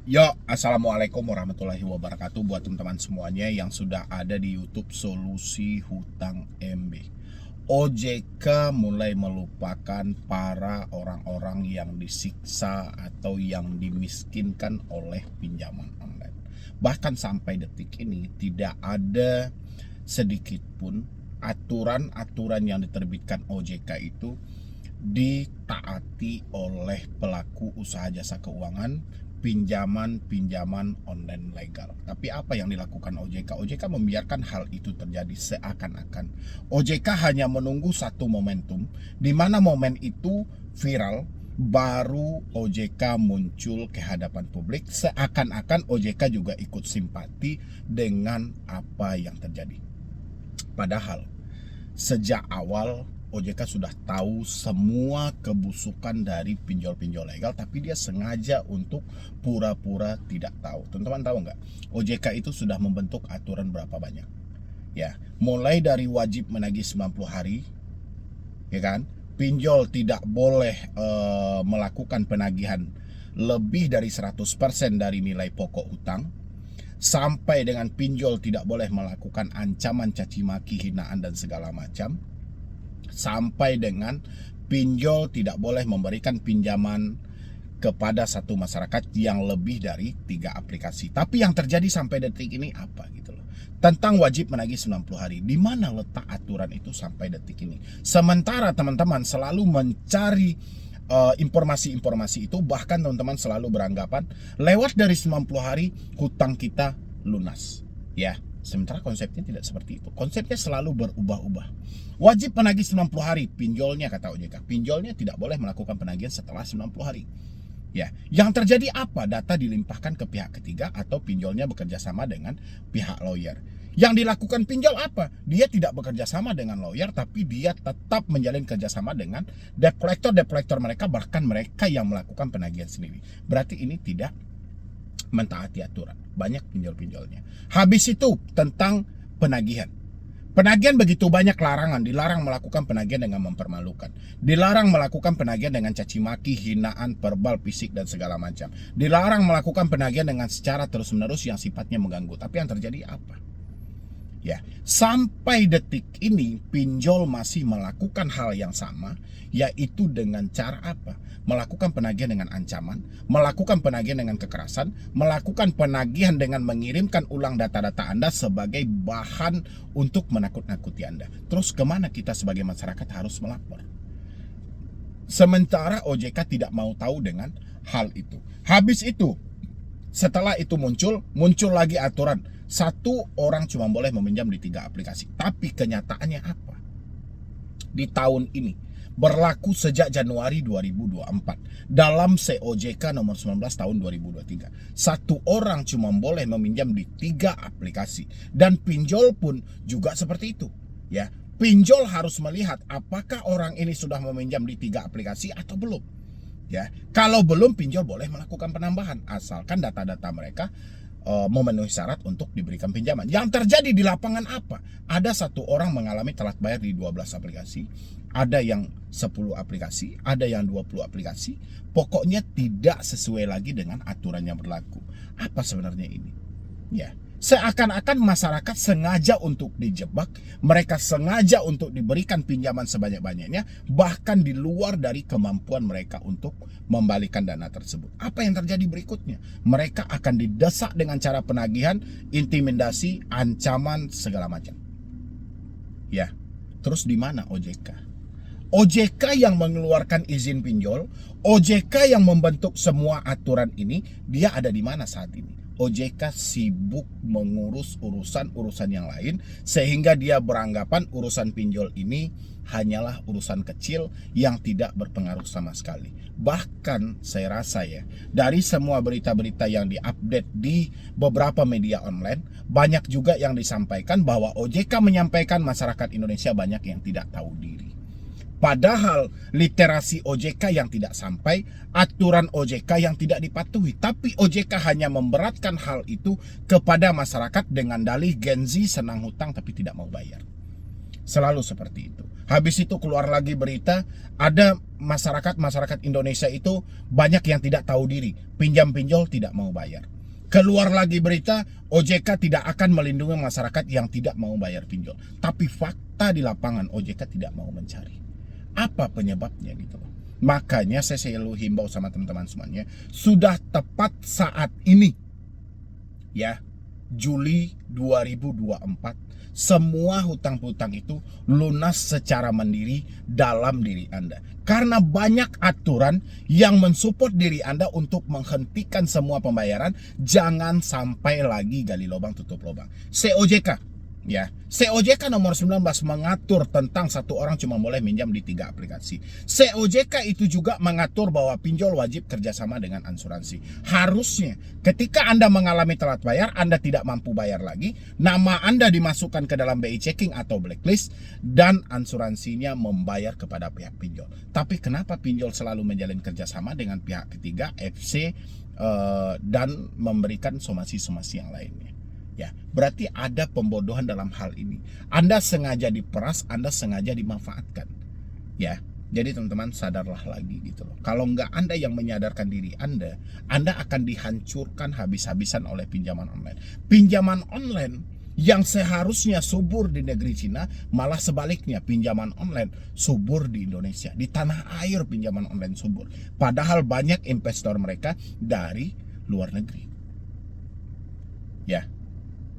Yo, assalamualaikum warahmatullahi wabarakatuh buat teman-teman semuanya yang sudah ada di YouTube Solusi Hutang MB. OJK mulai melupakan para orang-orang yang disiksa atau yang dimiskinkan oleh pinjaman online. Bahkan sampai detik ini tidak ada sedikit pun aturan-aturan yang diterbitkan OJK itu ditaati oleh pelaku usaha jasa keuangan pinjaman online legal. Tapi apa yang dilakukan OJK? OJK membiarkan hal itu terjadi seakan-akan OJK hanya menunggu satu momentum di mana momen itu viral, baru OJK muncul ke hadapan publik, seakan-akan OJK juga ikut simpati dengan apa yang terjadi. Padahal sejak awal OJK sudah tahu semua kebusukan dari pinjol-pinjol legal, tapi dia sengaja untuk pura-pura tidak tahu. Teman-teman tahu nggak? OJK itu sudah membentuk aturan berapa banyak? Ya, mulai dari wajib menagih 90 hari, ya kan? Pinjol tidak boleh melakukan penagihan lebih dari 100% dari nilai pokok hutang, sampai dengan pinjol tidak boleh melakukan ancaman, caci maki, hinaan dan segala macam, sampai dengan pinjol tidak boleh memberikan pinjaman kepada satu masyarakat yang lebih dari 3 aplikasi. Tapi yang terjadi sampai detik ini apa gitu loh. Tentang wajib menagih 90 hari. Di mana letak aturan itu sampai detik ini? Sementara teman-teman selalu mencari informasi-informasi itu, bahkan teman-teman selalu beranggapan lewat dari 90 hari hutang kita lunas. Ya, sementara konsepnya tidak seperti itu. Konsepnya selalu berubah-ubah. Wajib penagih 90 hari, pinjolnya kata OJK. Pinjolnya tidak boleh melakukan penagihan setelah 90 hari. Ya, yang terjadi apa? Data dilimpahkan ke pihak ketiga atau pinjolnya bekerja sama dengan pihak lawyer. Yang dilakukan pinjol apa? Dia tidak bekerja sama dengan lawyer, tapi dia tetap menjalin kerjasama dengan debt collector mereka, bahkan mereka yang melakukan penagihan sendiri. Berarti ini tidak mentaati aturan. Banyak pinjol-pinjolnya. Habis itu tentang penagihan. Penagihan begitu banyak larangan. Dilarang melakukan penagihan dengan mempermalukan. Dilarang melakukan penagihan dengan caci maki, hinaan, verbal, fisik dan segala macam. Dilarang melakukan penagihan dengan secara terus-menerus yang sifatnya mengganggu. Tapi yang terjadi apa? Ya, sampai detik ini pinjol masih melakukan hal yang sama, yaitu dengan cara apa? Melakukan penagihan dengan ancaman, melakukan penagihan dengan kekerasan, melakukan penagihan dengan mengirimkan ulang data-data Anda sebagai bahan untuk menakut-nakuti Anda. Terus kemana kita sebagai masyarakat harus melapor? Sementara OJK tidak mau tahu dengan hal itu. Habis itu, setelah itu muncul lagi aturan. Satu orang cuma boleh meminjam di 3 aplikasi. Tapi kenyataannya apa? Di tahun ini, berlaku sejak Januari 2024. Dalam COJK nomor 19 tahun 2023. Satu orang cuma boleh meminjam di 3 aplikasi. Dan pinjol pun juga seperti itu. Ya, pinjol harus melihat apakah orang ini sudah meminjam di 3 aplikasi atau belum. Ya, kalau belum, pinjol boleh melakukan penambahan asalkan data-data mereka memenuhi syarat untuk diberikan pinjaman. Yang terjadi di lapangan apa? Ada satu orang mengalami telat bayar di 12 aplikasi, ada yang 10 aplikasi, ada yang 20 aplikasi. Pokoknya tidak sesuai lagi dengan aturan yang berlaku. Apa sebenarnya ini? Ya, seakan-akan masyarakat sengaja untuk dijebak, mereka sengaja untuk diberikan pinjaman sebanyak-banyaknya, bahkan di luar dari kemampuan mereka untuk membalikan dana tersebut. Apa yang terjadi berikutnya? Mereka akan didesak dengan cara penagihan, intimidasi, ancaman, segala macam. Ya, terus di mana OJK? OJK yang mengeluarkan izin pinjol, OJK yang membentuk semua aturan ini, dia ada di mana saat ini? OJK sibuk mengurus urusan-urusan yang lain, sehingga dia beranggapan urusan pinjol ini hanyalah urusan kecil yang tidak berpengaruh sama sekali. Bahkan saya rasa ya, dari semua berita-berita yang diupdate di beberapa media online, banyak juga yang disampaikan bahwa OJK menyampaikan masyarakat Indonesia banyak yang tidak tahu diri. Padahal literasi OJK yang tidak sampai, aturan OJK yang tidak dipatuhi. Tapi OJK hanya memberatkan hal itu kepada masyarakat dengan dalih Gen Z senang hutang tapi tidak mau bayar. Selalu seperti itu. Habis itu keluar lagi berita, ada masyarakat Indonesia itu banyak yang tidak tahu diri, pinjam pinjol tidak mau bayar. Keluar lagi berita, OJK tidak akan melindungi masyarakat yang tidak mau bayar pinjol. Tapi fakta di lapangan, OJK tidak mau mencari. Apa penyebabnya gitu loh. Makanya saya selalu himbau sama teman-teman semuanya, sudah tepat saat ini, ya, Juli 2024, semua hutang-hutang itu lunas secara mandiri dalam diri Anda. Karena banyak aturan yang mensupport diri Anda untuk menghentikan semua pembayaran. Jangan sampai lagi gali lubang tutup lubang. COJK, ya, COJK nomor 19 mengatur tentang satu orang cuma boleh minjam di 3 aplikasi. COJK itu juga mengatur bahwa pinjol wajib kerjasama dengan asuransi. Harusnya ketika Anda mengalami telat bayar, Anda tidak mampu bayar lagi, nama Anda dimasukkan ke dalam BI checking atau blacklist, dan asuransinya membayar kepada pihak pinjol. Tapi kenapa pinjol selalu menjalin kerjasama dengan pihak ketiga, FC, dan memberikan somasi-somasi yang lainnya? Ya, berarti ada pembodohan dalam hal ini. Anda sengaja diperas, Anda sengaja dimanfaatkan. Ya, jadi teman-teman sadarlah lagi gitu loh. Kalau nggak Anda yang menyadarkan diri Anda akan dihancurkan habis-habisan oleh pinjaman online. Pinjaman online yang seharusnya subur di negeri Cina, malah sebaliknya pinjaman online subur di Indonesia. Di tanah air pinjaman online subur. Padahal banyak investor mereka dari luar negeri. Ya.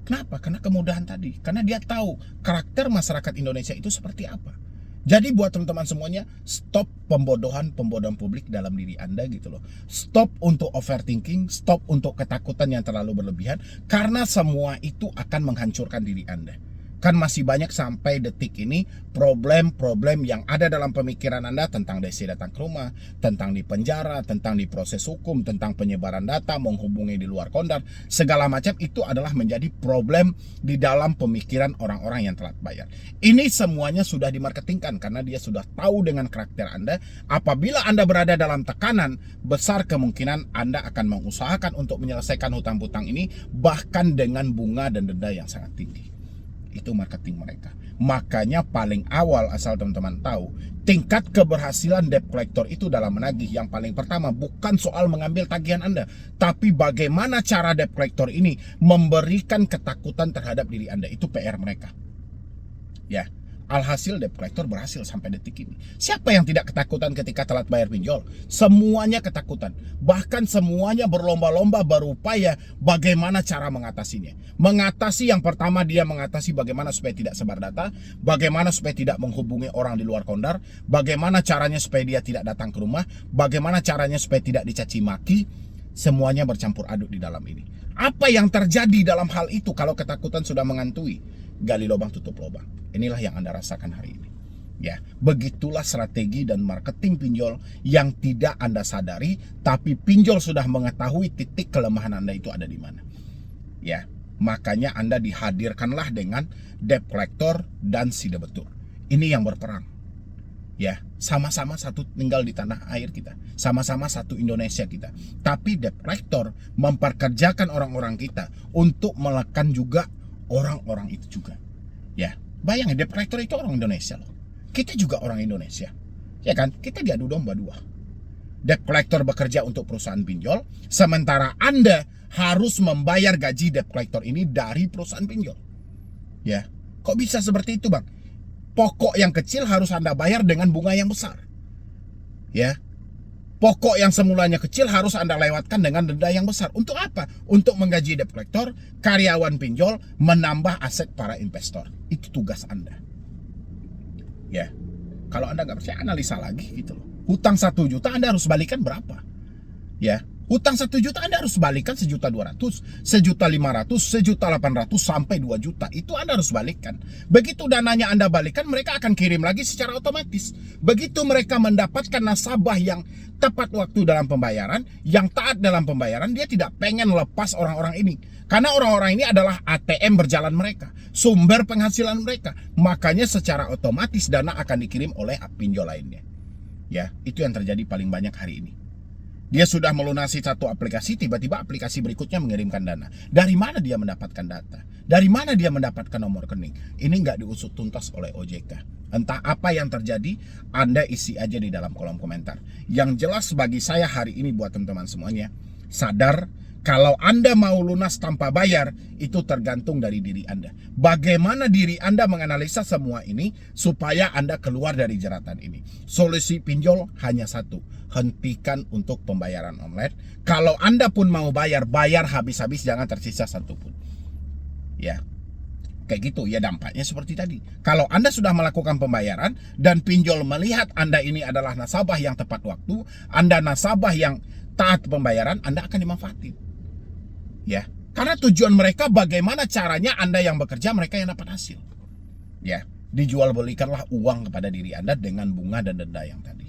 Kenapa? Karena kemudahan tadi. Karena dia tahu karakter masyarakat Indonesia itu seperti apa. Jadi buat teman-teman semuanya, stop pembodohan publik dalam diri Anda gitu loh. Stop untuk overthinking, stop untuk ketakutan yang terlalu berlebihan. Karena semua itu akan menghancurkan diri Anda. Kan masih banyak sampai detik ini problem-problem yang ada dalam pemikiran Anda tentang DC datang ke rumah, tentang di penjara, tentang di proses hukum, tentang penyebaran data, menghubungi di luar kondar, segala macam itu adalah menjadi problem di dalam pemikiran orang-orang yang telat bayar. Ini semuanya sudah dimarketingkan karena dia sudah tahu dengan karakter Anda. Apabila Anda berada dalam tekanan, besar kemungkinan Anda akan mengusahakan untuk menyelesaikan hutang-hutang ini bahkan dengan bunga dan denda yang sangat tinggi. Itu marketing mereka. Makanya paling awal, asal teman-teman tahu, tingkat keberhasilan debt collector itu dalam menagih yang paling pertama bukan soal mengambil tagihan Anda, tapi bagaimana cara debt collector ini memberikan ketakutan terhadap diri Anda. Itu PR mereka. Ya, alhasil debt collector berhasil sampai detik ini. Siapa yang tidak ketakutan ketika telat bayar pinjol? Semuanya ketakutan. Bahkan semuanya berlomba-lomba berupaya bagaimana cara mengatasinya. Mengatasi yang pertama, dia mengatasi bagaimana supaya tidak sebar data, bagaimana supaya tidak menghubungi orang di luar kondar, bagaimana caranya supaya dia tidak datang ke rumah, bagaimana caranya supaya tidak dicaci maki. Semuanya bercampur aduk di dalam ini. Apa yang terjadi dalam hal itu kalau ketakutan sudah mengantui? Gali lubang tutup lubang. Inilah yang Anda rasakan hari ini. Ya, begitulah strategi dan marketing pinjol yang tidak Anda sadari, tapi pinjol sudah mengetahui titik kelemahan Anda itu ada di mana. Ya, makanya Anda dihadirkanlah dengan debt collector dan si debetur. Ini yang berperang. Ya, sama-sama satu tinggal di tanah air kita, sama-sama satu Indonesia kita. Tapi debt collector memperkerjakan orang-orang kita untuk melekan juga orang-orang itu juga. Ya, bayangin debt collector itu orang Indonesia loh. Kita juga orang Indonesia. Ya kan? Kita diadu domba dua. Debt collector bekerja untuk perusahaan pinjol, sementara Anda harus membayar gaji debt collector ini dari perusahaan pinjol. Ya, kok bisa seperti itu, Bang? Pokok yang kecil harus Anda bayar dengan bunga yang besar. Ya. Pokok yang semulanya kecil harus Anda lewatkan dengan denda yang besar. Untuk apa? Untuk menggaji debt collector, karyawan pinjol, menambah aset para investor. Itu tugas Anda. Ya, kalau Anda nggak percaya, analisa lagi gitu loh. Hutang 1 juta Anda harus balikan berapa? Ya, hutang 1 juta Anda harus balikan 1.200.000, 1.500.000, 1.800.000 sampai 2 juta. Itu Anda harus balikan. Begitu dananya Anda balikan, mereka akan kirim lagi secara otomatis. Begitu mereka mendapatkan nasabah yang tepat waktu dalam pembayaran, yang taat dalam pembayaran, dia tidak pengen lepas orang-orang ini. Karena orang-orang ini adalah ATM berjalan mereka, sumber penghasilan mereka. Makanya secara otomatis dana akan dikirim oleh pinjol lainnya. Ya, itu yang terjadi paling banyak hari ini. Dia sudah melunasi satu aplikasi, tiba-tiba aplikasi berikutnya mengirimkan dana. Dari mana dia mendapatkan data? Dari mana dia mendapatkan nomor rekening? Ini nggak diusut tuntas oleh OJK. Entah apa yang terjadi, Anda isi aja di dalam kolom komentar. Yang jelas bagi saya hari ini buat teman-teman semuanya, sadar kalau Anda mau lunas tanpa bayar, itu tergantung dari diri Anda. Bagaimana diri Anda menganalisa semua ini supaya Anda keluar dari jeratan ini. Solusi pinjol hanya satu, hentikan untuk pembayaran online. Kalau Anda pun mau bayar, bayar habis-habis, jangan tersisa satupun. Ya, kayak gitu ya, dampaknya seperti tadi. Kalau Anda sudah melakukan pembayaran dan pinjol melihat Anda ini adalah nasabah yang tepat waktu, Anda nasabah yang taat pembayaran, Anda akan dimanfaatin. Ya, karena tujuan mereka bagaimana caranya Anda yang bekerja, mereka yang dapat hasil. Ya, dijual belikanlah uang kepada diri Anda dengan bunga dan denda yang tadi.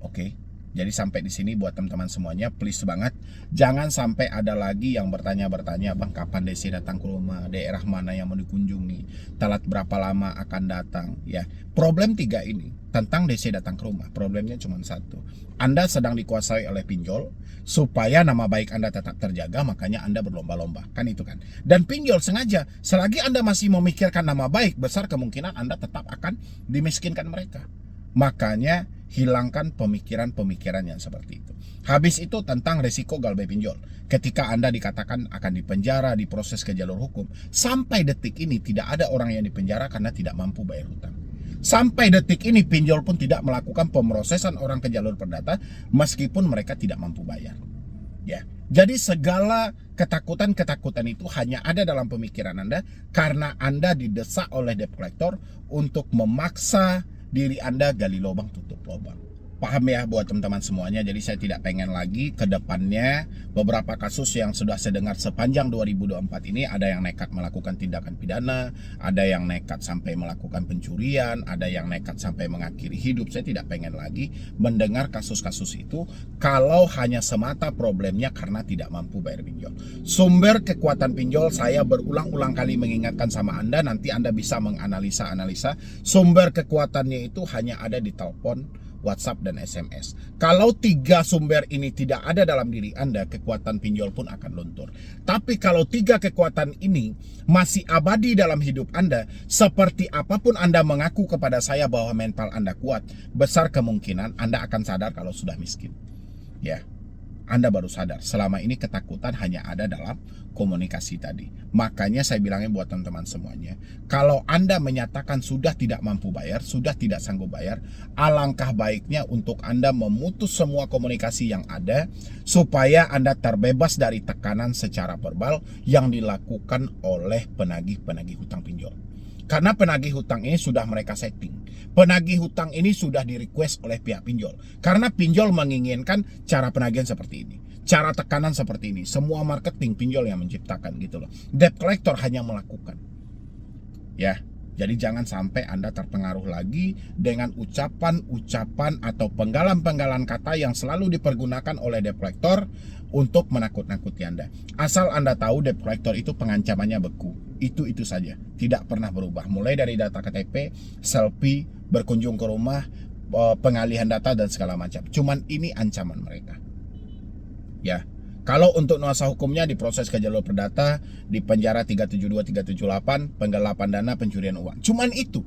Oke. Jadi sampai di sini buat teman-teman semuanya, please banget jangan sampai ada lagi yang bertanya-bertanya, Bang, kapan DC datang ke rumah, daerah mana yang mau dikunjungi, telat berapa lama akan datang. Ya, problem 3 ini tentang DC datang ke rumah, problemnya cuma satu. Anda sedang dikuasai oleh pinjol, supaya nama baik Anda tetap terjaga, makanya Anda berlomba-lomba, kan itu kan. Dan pinjol sengaja, selagi Anda masih memikirkan nama baik, besar kemungkinan Anda tetap akan dimiskinkan mereka. Makanya hilangkan pemikiran-pemikiran yang seperti itu. Habis itu tentang resiko galbay pinjol. Ketika Anda dikatakan akan dipenjara, diproses ke jalur hukum, sampai detik ini tidak ada orang yang dipenjara karena tidak mampu bayar hutang. Sampai detik ini pinjol pun tidak melakukan pemrosesan orang ke jalur perdata meskipun mereka tidak mampu bayar. Ya, jadi segala ketakutan-ketakutan itu hanya ada dalam pemikiran Anda karena Anda didesak oleh debt collector untuk memaksa diri Anda gali lubang tutup lubang. Paham ya buat teman-teman semuanya. Jadi saya tidak pengen lagi ke depannya beberapa kasus yang sudah saya dengar sepanjang 2024 ini, ada yang nekat melakukan tindakan pidana, ada yang nekat sampai melakukan pencurian, ada yang nekat sampai mengakhiri hidup. Saya tidak pengen lagi mendengar kasus-kasus itu kalau hanya semata problemnya karena tidak mampu bayar pinjol. Sumber kekuatan pinjol saya berulang-ulang kali mengingatkan sama Anda, nanti Anda bisa menganalisa-analisa. Sumber kekuatannya itu hanya ada di telepon, WhatsApp, dan SMS. Kalau 3 sumber ini tidak ada dalam diri Anda, kekuatan pinjol pun akan luntur. Tapi kalau 3 kekuatan ini masih abadi dalam hidup Anda, seperti apapun Anda mengaku kepada saya bahwa mental Anda kuat, besar kemungkinan Anda akan sadar kalau sudah miskin. Ya, Anda baru sadar selama ini ketakutan hanya ada dalam komunikasi tadi. Makanya saya bilangnya buat teman-teman semuanya, kalau Anda menyatakan sudah tidak mampu bayar, sudah tidak sanggup bayar, alangkah baiknya untuk Anda memutus semua komunikasi yang ada supaya Anda terbebas dari tekanan secara verbal yang dilakukan oleh penagih-penagih hutang pinjol. Karena penagih hutang ini sudah mereka setting. Penagih hutang ini sudah di-request oleh pihak pinjol. Karena pinjol menginginkan cara penagihan seperti ini, cara tekanan seperti ini. Semua marketing pinjol yang menciptakan gitu loh. Debt collector hanya melakukan. Ya, jadi jangan sampai Anda terpengaruh lagi dengan ucapan-ucapan atau penggalan-penggalan kata yang selalu dipergunakan oleh debt collector untuk menakut-nakuti Anda. Asal Anda tahu debt collector itu pengancamannya beku. Itu saja, tidak pernah berubah. Mulai dari data KTP, selfie, berkunjung ke rumah, pengalihan data dan segala macam. Cuman ini ancaman mereka. Ya. Kalau untuk nuansa hukumnya diproses ke jalur perdata, di penjara 372, 378, penggelapan dana, pencurian uang. Cuman itu.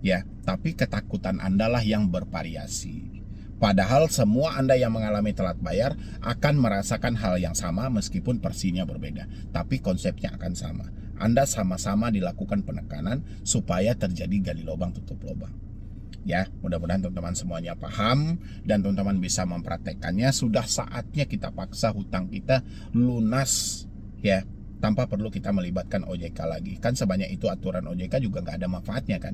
Ya, tapi ketakutan Anda lah yang bervariasi. Padahal semua Anda yang mengalami telat bayar akan merasakan hal yang sama meskipun versinya berbeda. Tapi konsepnya akan sama. Anda sama-sama dilakukan penekanan supaya terjadi gali lubang tutup lubang. Ya, mudah-mudahan teman-teman semuanya paham dan teman-teman bisa mempraktekannya. Sudah saatnya kita paksa hutang kita lunas, ya, tanpa perlu kita melibatkan OJK lagi. Kan sebanyak itu aturan OJK juga nggak ada manfaatnya kan.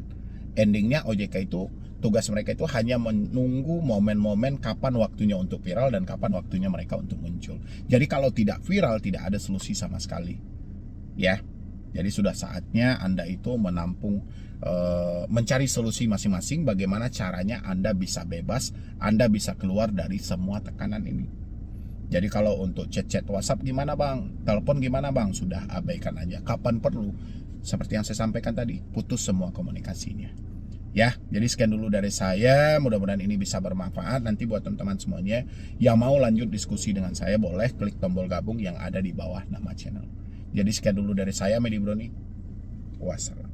Endingnya OJK itu, tugas mereka itu hanya menunggu momen-momen kapan waktunya untuk viral dan kapan waktunya mereka untuk muncul. Jadi kalau tidak viral, tidak ada solusi sama sekali. Ya, jadi sudah saatnya Anda itu menampung, mencari solusi masing-masing. Bagaimana caranya Anda bisa bebas, Anda bisa keluar dari semua tekanan ini. Jadi kalau untuk chat-chat WhatsApp gimana bang, telepon gimana bang, sudah abaikan aja. Kapan perlu, seperti yang saya sampaikan tadi, putus semua komunikasinya. Ya, jadi sekian dulu dari saya. Mudah-mudahan ini bisa bermanfaat. Nanti buat teman-teman semuanya yang mau lanjut diskusi dengan saya, boleh klik tombol gabung yang ada di bawah nama channel. Jadi sekian dulu dari saya, Medi Broni. Wassalam.